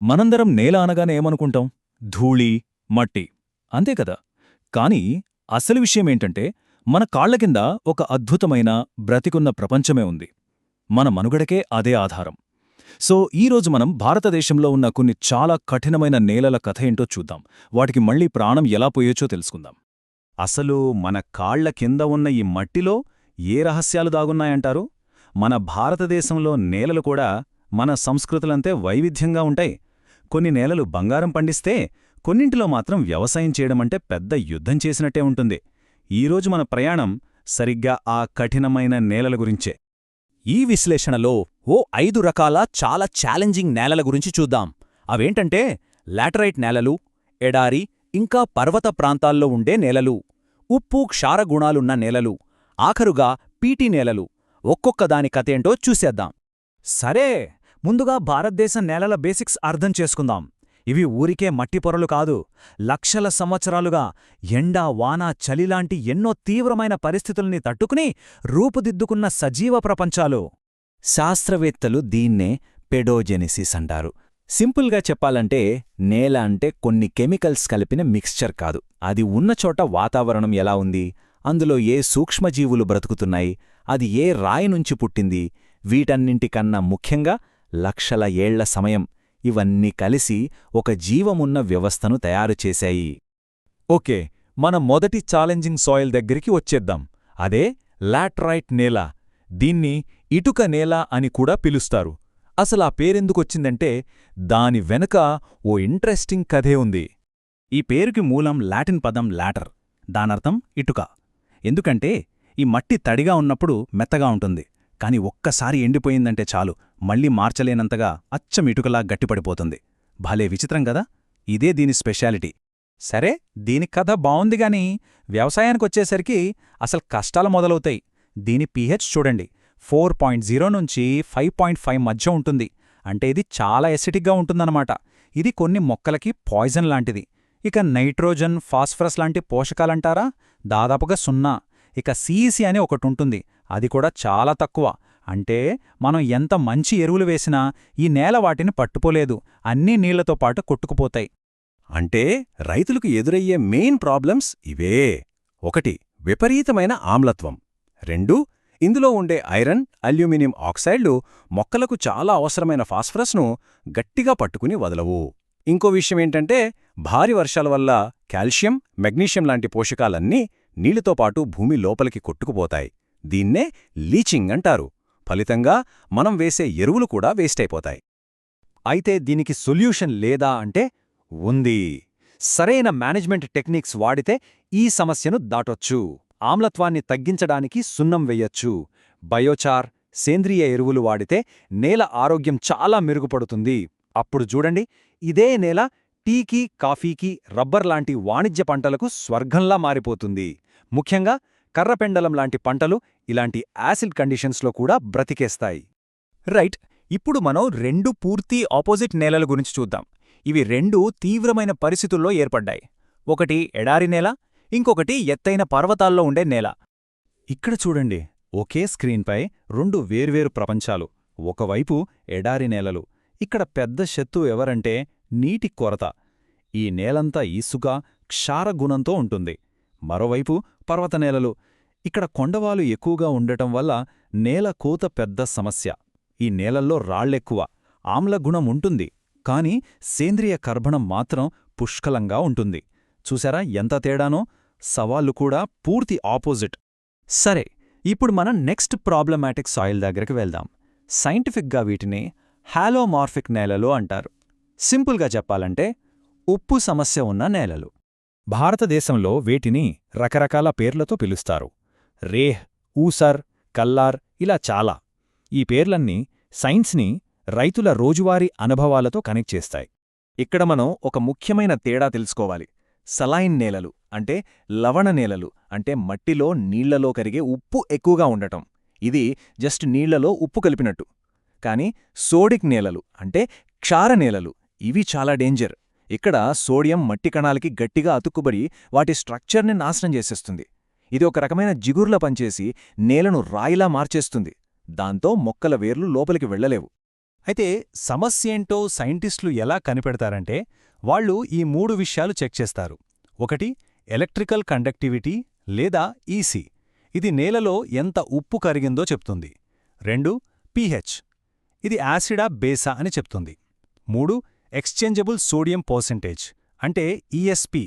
మనందరం నేల అనగానే ఏమనుకుంటాం? ధూళి, మట్టి, అంతే కదా. కానీ అసలు విషయమేంటంటే మన కాళ్ల కింద ఒక అద్భుతమైన బ్రతికున్న ప్రపంచమే ఉంది. మన మనుగడకే అదే ఆధారం. సో ఈరోజు మనం భారతదేశంలో ఉన్న కొన్ని చాలా కఠినమైన నేలల కథ ఏంటో చూద్దాం. వాటికి మళ్లీ ప్రాణం ఎలా పోయొచ్చో తెలుసుకుందాం. అసలు మన కాళ్ల కింద ఉన్న ఈ మట్టిలో ఏ రహస్యాలు దాగున్నాయంటారు? మన భారతదేశంలో నేలలు కూడా మన సంస్కృతులంతే వైవిధ్యంగా ఉంటాయి. కొన్ని నేలలు బంగారం పండిస్తే కొన్నింటిలో మాత్రం వ్యవసాయం చేయడమంటే పెద్ద యుద్ధం చేసినట్టే ఉంటుంది. ఈరోజు మన ప్రయాణం సరిగ్గా ఆ కఠినమైన నేలల గురించే. ఈ విశ్లేషణలో ఓ 5 రకాల చాలా ఛాలెంజింగ్ నేలల గురించి చూద్దాం. అవేంటంటే లాటరైట్ నేలలు, ఎడారి, ఇంకా పర్వత ప్రాంతాల్లో ఉండే నేలలు, ఉప్పు క్షార గుణాలున్న నేలలు, ఆఖరుగా పీటీ నేలలు. ఒక్కొక్క దాని కథేంటో చూసేద్దాం. సరే, ముందుగా భారతదేశం నేలల బేసిక్స్ అర్థం చేసుకుందాం. ఇవి ఊరికే మట్టి పొరలు కాదు. లక్షల సంవత్సరాలుగా ఎండ, వాన, చలిలాంటి ఎన్నో తీవ్రమైన పరిస్థితుల్ని తట్టుకుని రూపుదిద్దుకున్న సజీవ ప్రపంచాలు. శాస్త్రవేత్తలు దీన్నే పెడోజెనిసిస్ అంటారు. సింపుల్గా చెప్పాలంటే నేల అంటే కొన్ని కెమికల్స్ కలిపిన మిక్స్చర్ కాదు. అది ఉన్నచోట వాతావరణం ఎలా ఉంది, అందులో ఏ సూక్ష్మజీవులు బ్రతుకుతున్నాయి, అది ఏ రాయి నుంచి పుట్టింది, వీటన్నింటికన్నా ముఖ్యంగా లక్షల ఏళ్ల సమయం, ఇవన్నీ కలిసి ఒక జీవమున్న వ్యవస్థను తయారుచేశాయి. ఓకే, మన మొదటి ఛాలెంజింగ్ సాయిల్ దగ్గరికి వచ్చేద్దాం. అదే లాటరైట్ నేల. దీన్ని ఇటుక నేల అని కూడా పిలుస్తారు. అసలా పేరెందుకొచ్చిందంటే దాని వెనుక ఓ ఇంట్రెస్టింగ్ కథే ఉంది. ఈ పేరుకి మూలం లాటిన్ పదం లాటర్. దానర్థం ఇటుక. ఎందుకంటే ఈ మట్టి తడిగా ఉన్నప్పుడు మెత్తగా ఉంటుంది, కాని ఒక్కసారి ఎండిపోయిందంటే చాలు, మళ్లీ మార్చలేనంతగా అచ్చం ఇటుకలా గట్టిపడిపోతుంది. భలే విచిత్రం గదా. ఇదే దీని స్పెషాలిటీ. సరే, దీని కథ బావుందిగాని వ్యవసాయానికొచ్చేసరికి అసలు కష్టాలు మొదలవుతాయి. దీని పీహెచ్ చూడండి, 4.0 నుంచి 5.5 మధ్య ఉంటుంది. అంటే ఇది చాలా ఎసిటిక్గా ఉంటుందన్నమాట. ఇది కొన్ని మొక్కలకి పాయిజన్ లాంటిది. ఇక నైట్రోజన్, ఫాస్ఫరస్ లాంటి పోషకాలంటారా, దాదాపుగా 0. ఇక సిఇసి అని ఒకటుంటుంది, అది కూడా చాలా తక్కువ. అంటే మనం ఎంత మంచి ఎరువులు వేసినా ఈ నేల వాటిని పట్టుకోలేదు, అన్నీ నీళ్లతో పాటు కొట్టుకుపోతాయి. అంటే రైతులకు ఎదురయ్యే మెయిన్ ప్రాబ్లమ్స్ ఇవే. 1. విపరీతమైన ఆమ్లత్వం. 2. ఇందులో ఉండే ఐరన్, అల్యూమినియం ఆక్సైడ్లు మొక్కలకు చాలా అవసరమైన ఫాస్ఫరస్ను గట్టిగా పట్టుకుని వదలవు. ఇంకో విషయమేంటంటే భారీ వర్షాల వల్ల కాల్షియం, మెగ్నీషియం లాంటి పోషకాలన్నీ నీళ్లతో పాటు భూమి లోపలికి కొట్టుకుపోతాయి. దీన్నే లీచింగ్ అంటారు. ఫలితంగా మనం వేసే ఎరువులు కూడా వేస్టైపోతాయి. అయితే దీనికి సొల్యూషన్ లేదా అంటే ఉంది. సరైన మేనేజ్మెంట్ టెక్నిక్స్ వాడితే ఈ సమస్యను దాటొచ్చు. ఆమ్లత్వాన్ని తగ్గించడానికి సున్నం వెయ్యొచ్చు. బయోచార్, సేంద్రియ ఎరువులు వాడితే నేల ఆరోగ్యం చాలా మెరుగుపడుతుంది. అప్పుడు చూడండి, ఇదే నేల టీకి, కాఫీకి, రబ్బర్ లాంటి వాణిజ్య పంటలకు స్వర్గంలా మారిపోతుంది. ముఖ్యంగా కర్రపెండలం లాంటి పంటలు ఇలాంటి యాసిడ్ కండిషన్స్లో కూడా బ్రతికేస్తాయి. రైట్, ఇప్పుడు మనం 2 పూర్తి ఆపోజిట్ నేలల గురించి చూద్దాం. ఇవి 2 తీవ్రమైన పరిస్థితుల్లో ఏర్పడ్డాయి. ఒకటి ఎడారి నేల, ఇంకొకటి ఎత్తైన పర్వతాల్లో ఉండే నేల. ఇక్కడ చూడండి, ఒకే స్క్రీన్పై 2 వేర్వేరు ప్రపంచాలు. ఒకవైపు ఎడారి నేలలు. ఇక్కడ పెద్ద శత్రువు ఎవరంటే నీటి కొరత. ఈ నేలంతా ఇసుక, క్షారగుణంతో ఉంటుంది. మరోవైపు పర్వతనేలలు. ఇక్కడ కొండవాలు ఎక్కువగా ఉండటం వల్ల నేల కోత పెద్ద సమస్య. ఈ నేలల్లో రాళ్లెక్కువ, ఆమ్లగుణం ఉంటుంది, కాని సేంద్రియ కర్బనం మాత్రం పుష్కలంగా ఉంటుంది. చూసారా ఎంత తేడానో? సవాళ్లు కూడా పూర్తి ఆపోజిట్. సరే, ఇప్పుడు మనం నెక్స్ట్ ప్రాబ్లమాటిక్ సాయిల్ దగ్గరికి వెళ్దాం. సైంటిఫిక్గా వీటిని హాలోమార్ఫిక్ నేలలు అంటారు. సింపుల్గా చెప్పాలంటే ఉప్పు సమస్య ఉన్న నేలలు. భారతదేశంలో వీటిని రకరకాల పేర్లతో పిలుస్తారు. రేహ్, ఊసర్, కల్లార్, ఇలా చాలా. ఈ పేర్లన్నీ సైన్స్ని రైతుల రోజువారీ అనుభవాలతో కనెక్ట్ చేస్తాయి. ఇక్కడ మనం ఒక ముఖ్యమైన తేడా తెలుసుకోవాలి. సలైన్ నేలలు అంటే లవణ నేలలు, అంటే మట్టిలో నీళ్లలో కరిగే ఉప్పు ఎక్కువగా ఉండటం. ఇది జస్ట్ నీళ్లలో ఉప్పు కలిపినట్టు. కాని సోడిక్ నేలలు అంటే క్షార నేలలు, ఇవి చాలా డేంజర్. ఇక్కడ సోడియం మట్టి కణాలకి గట్టిగా అతుక్కుబడి వాటి స్ట్రక్చర్ని నాశనం చేసేస్తుంది. ఇది ఒక రకమైన జిగుర్లా పనిచేసి నేలను రాయిలా మార్చేస్తుంది. దాంతో మొక్కల వేర్లు లోపలికి వెళ్లలేవు. అయితే సమస్యేంటో సైంటిస్టులు ఎలా కనిపెడతారంటే వాళ్ళు ఈ 3 విషయాలు చెక్ చేస్తారు. ఒకటి ఎలక్ట్రికల్ కండక్టివిటీ లేదా ఈసీ, ఇది నేలలో ఎంత ఉప్పు కరిగిందో చెప్తుంది. 2 pH, ఇది యాసిడా బేసా అని చెప్తుంది. 3 ఎక్స్చేంజబుల్ సోడియం పర్సెంటేజ్ అంటే ఈఎస్పి,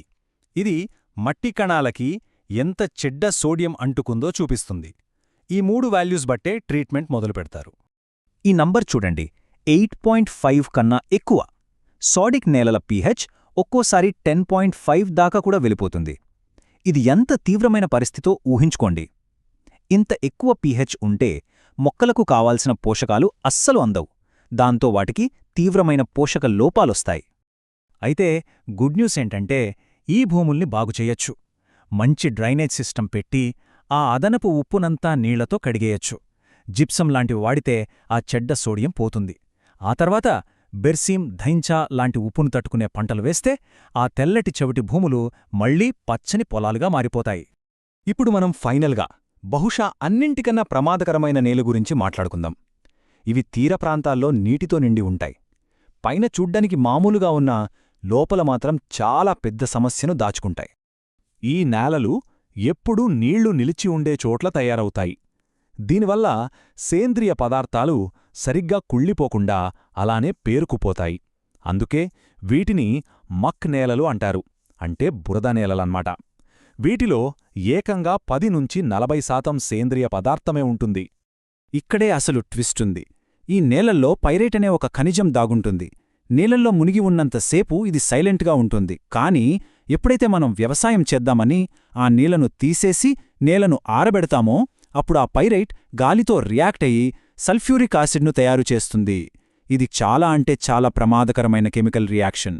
ఇది మట్టి కణాలకి ఎంత చెడ్డ సోడియం అంటుకుందో చూపిస్తుంది. ఈ 3 వాల్యూస్ బట్టే ట్రీట్మెంట్ మొదలుపెడతారు. ఈ నంబర్ చూడండి, 8.5 కన్నా ఎక్కువ. సాడిక్ నేలల pH ఒక్కోసారి 10.5 దాకా కూడా వెళ్ళిపోతుంది. ఇది ఎంత తీవ్రమైన పరిస్థితో ఊహించుకోండి. ఇంత ఎక్కువ pH ఉంటే మొక్కలకు కావాల్సిన పోషకాలు అస్సలు అందవు. దాంతో వాటికి తీవ్రమైన పోషక లోపాలొస్తాయి. అయితే గుడ్ న్యూస్ ఏంటంటే ఈ భూముల్ని బాగుచెయ్యొచ్చు. మంచి డ్రైనేజ్ సిస్టమ్ పెట్టి ఆ అదనపు ఉప్పునంతా నీళ్లతో కడిగేయచ్చు. జిప్సం లాంటివి వాడితే ఆ చెడ్డ సోడియం పోతుంది. ఆ తర్వాత బెర్సీం, ధైంచా లాంటి ఉప్పును తట్టుకునే పంటలు వేస్తే ఆ తెల్లటి చెవిటి భూములు మళ్లీ పచ్చని పొలాలుగా మారిపోతాయి. ఇప్పుడు మనం ఫైనల్గా బహుశా అన్నింటికన్నా ప్రమాదకరమైన నేల గురించి మాట్లాడుకుందాం. ఇవి తీర ప్రాంతాల్లో నీటితో నిండి ఉంటాయి. పైన చూడ్డానికి మామూలుగా ఉన్నా లోపల మాత్రం చాలా పెద్ద సమస్యను దాచుకుంటాయి. ఈ నేలలు ఎప్పుడూ నీళ్లు నిలిచి ఉండే చోట్ల తయారవుతాయి. దీనివల్ల సేంద్రియ పదార్థాలు సరిగ్గా కుళ్ళిపోకుండా అలానే పేరుకుపోతాయి. అందుకే వీటిని మక్ నేలలు అంటారు, అంటే బురద నేలలన్మాట. వీటిలో ఏకంగా 10 నుంచి 40% సేంద్రియ పదార్థమే ఉంటుంది. ఇక్కడే అసలు ట్విస్టుంది. ఈ నేలల్లో పైరేట్ అనే ఒక ఖనిజం దాగుంటుంది. నీళ్లల్లో మునిగి ఉన్నంతసేపు ఇది సైలెంట్గా ఉంటుంది. కానీ ఎప్పుడైతే మనం వ్యవసాయం చేద్దామని ఆ నీళ్లను తీసేసి నేలను ఆరబెడతామో అప్పుడు ఆ పైరైట్ గాలితో రియాక్ట్ అయ్యి సల్ఫ్యూరిక్ యాసిడ్ను తయారు చేస్తుంది. ఇది చాలా అంటే చాలా ప్రమాదకరమైన కెమికల్ రియాక్షన్.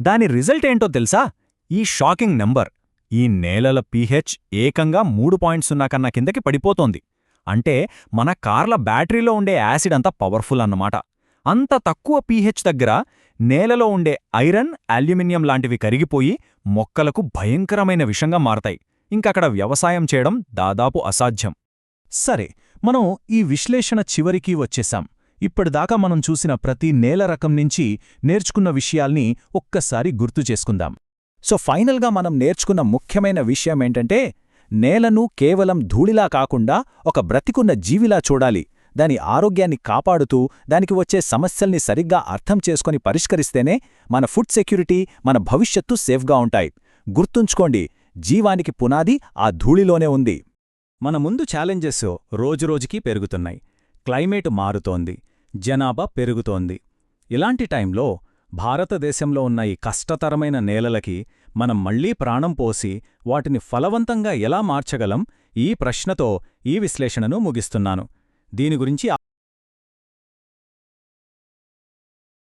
దాని రిజల్ట్ ఏంటో తెలుసా? ఈ షాకింగ్ నెంబర్. ఈ నేలల pH ఏకంగా 3.0 కన్నా కిందకి పడిపోతోంది. అంటే మన కార్ల బ్యాటరీలో ఉండే యాసిడ్ అంత పవర్ఫుల్ అన్నమాట. అంత తక్కువ pH దగ్గర నేలలో ఉండే ఐరన్, అల్యూమినియం లాంటివి కరిగిపోయి మొక్కలకు భయంకరమైన విషంగా మారతాయి. ఇంకక్కడ వ్యవసాయం చేయడం దాదాపు అసాధ్యం. సరే, మనం ఈ విశ్లేషణ చివరికి వచ్చేశాం. ఇప్పటిదాకా మనం చూసిన ప్రతి నేల రకం నుంచి నేర్చుకున్న విషయాల్ని ఒక్కసారి గుర్తు చేసుకుందాం. సో ఫైనల్గా మనం నేర్చుకున్న ముఖ్యమైన విషయమేంటంటే నేలను కేవలం ధూళిలా కాకుండా ఒక బ్రతికున్న జీవిలా చూడాలి. దాని ఆరోగ్యాన్ని కాపాడుతూ దానికి వచ్చే సమస్యల్ని సరిగ్గా అర్థం చేసుకొని పరిష్కరిస్తేనే మన ఫుడ్ సెక్యూరిటీ, మన భవిష్యత్తు సేఫ్గా ఉంటాయి. గుర్తుంచుకోండి, జీవానికి పునాది ఆ ధూళిలోనే ఉంది. మన ముందు ఛాలెంజెస్ రోజురోజుకీ పెరుగుతున్నాయి. క్లైమేట్ మారుతోంది, జనాభా పెరుగుతోంది. ఇలాంటి టైంలో భారతదేశంలో ఉన్న ఈ కష్టతరమైన నేలలకి మనం మళ్లీ ప్రాణం పోసి వాటిని ఫలవంతంగా ఎలా మార్చగలం? ఈ ప్రశ్నతో ఈ విశ్లేషణను ముగిస్తున్నాను. దీని గురించి